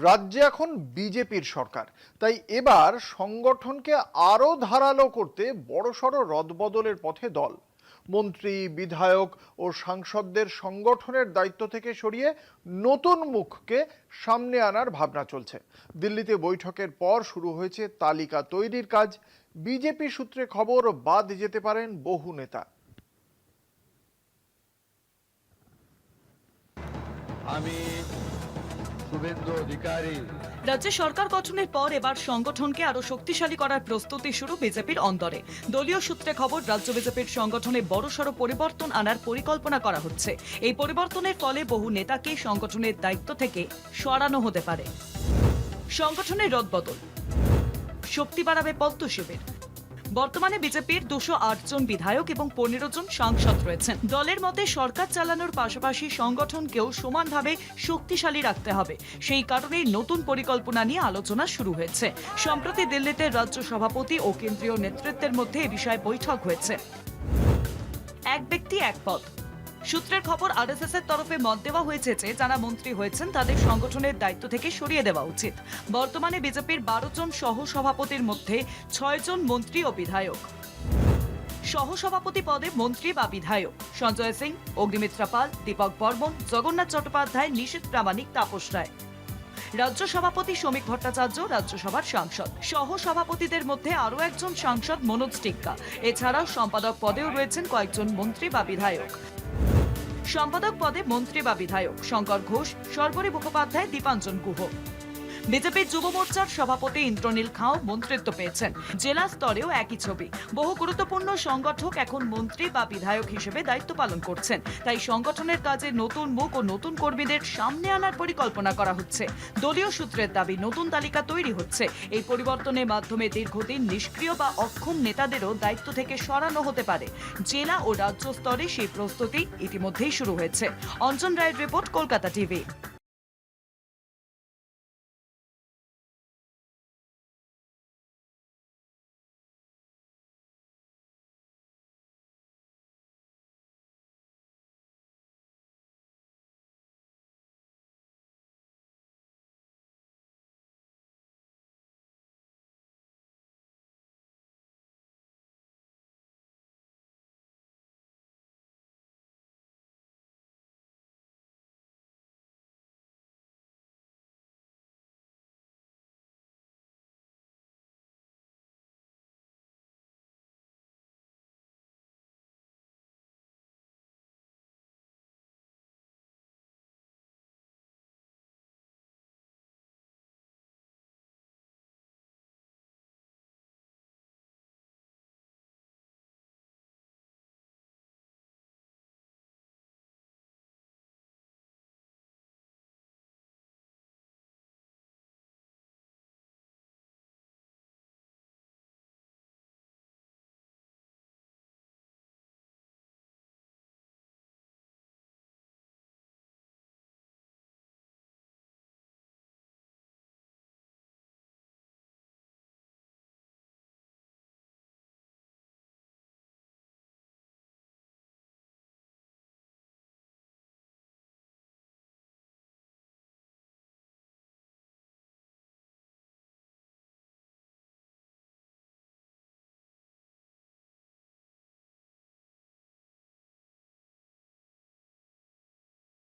রাজ্যে এখন বিজেপির সরকার, তাই এবার সংগঠনকে আরো ধারালো করতে বড়সড় রদবদলের পথে দল। মন্ত্রী, বিধায়ক ও সাংসদদের সংগঠনের দায়িত্ব থেকে সরিয়ে নতুন মুখকে সামনে আনার ভাবনা চলছে। দিল্লিতে বৈঠকের পর শুরু হয়েছে তালিকা তৈরির কাজ। বিজেপি সূত্রে খবর, বাদ যেতে পারেন বহু নেতা। আমি শুভেন্দু অধিকারী। রাজ্যে সরকার গঠনের পর এবার সংগঠনকে আরো শক্তিশালী করার প্রস্তুতি শুরু বিজেপির অন্দরে। দলীয় সূত্রে খবর, রাজ্য বিজেপির সংগঠনে বড়সড় পরিবর্তন আনার পরিকল্পনা করা হচ্ছে। এই পরিবর্তনের ফলে বহু নেতাকে সংগঠনের দায়িত্ব থেকে সরানো হতে পারে। সংগঠনের রদবদল, শক্তি বাড়াবে পদ্ম শিবির। বর্তমানে বিজেপির 208 জন বিধায়ক এবং 15 জন সাংসদ রয়েছেন। দলের মতে সরকার চালানোর পাশাপাশি সংগঠনকেও সমানভাবে শক্তিশালী রাখতে হবে। সেই কারণেই নতুন পরিকল্পনা নিয়ে আলোচনা শুরু হয়েছে। সম্প্রতি দিল্লিতে রাজ্য সভাপতি ও কেন্দ্রীয় নেতৃত্বের মধ্যে এ বিষয়ে বৈঠক হয়েছে। এক ব্যক্তি এক পদ সূত্রের খবর, আরএসএস এর তরফে মত দেওয়া হয়েছে যে যারা মন্ত্রী হয়েছেন তাদের সংগঠনের দায়িত্ব থেকে সরিয়ে দেওয়া উচিত। বর্তমানে বিজেপির 12 জন সহসভাপতির মধ্যে 6 জন মন্ত্রী ও বিধায়ক। সহসভাপতি পদে মন্ত্রী বা বিধায়ক সঞ্জয় সিং, অগ্নিমিত্রা পাল, দীপক বর্মন, জগন্নাথ চট্টোপাধ্যায়, নিশীথ প্রামাণিক, তাপস রায়। রাজ্য সভাপতি শ্রমিক ভট্টাচার্য রাজ্যসভার সাংসদ। সহ সভাপতিদের মধ্যে আরও একজন সাংসদ মনোজ টিক্কা। এছাড়াও সম্পাদক পদেও রয়েছেন কয়েকজন মন্ত্রী বা বিধায়ক। সম্পাদক পদে মন্ত্রী বা বিধায়ক শঙ্কর ঘোষ, সর্বরী মুখোপাধ্যায়, দীপাঞ্জন গুহ। বিজেপির যুব মোর্চার সভাপতি ইন্দ্রনীল খাও মন্ত্রিত্ব পেয়েছেন। জেলা স্তরেও একই ছবি। বহু গুরুত্বপূর্ণ সংগঠক এখন মন্ত্রী বা বিধায়ক হিসেবে দায়িত্ব পালন করছেন। তাই সংগঠনের কাজে নতুন মুখ ও নতুন কর্মীদের সামনে আনার পরিকল্পনা করা হচ্ছে। দলীয় সূত্রের দাবি, নতুন তালিকা তৈরি হচ্ছে। এই পরিবর্তনের মাধ্যমে দীর্ঘদিন নিষ্ক্রিয় বা অক্ষম নেতাদেরও দায়িত্ব থেকে সরানো হতে পারে। জেলা ও রাজ্য স্তরে সেই প্রস্তুতি ইতিমধ্যেই শুরু হয়েছে। অঞ্জন রায়ের রিপোর্ট, কলকাতা টিভি।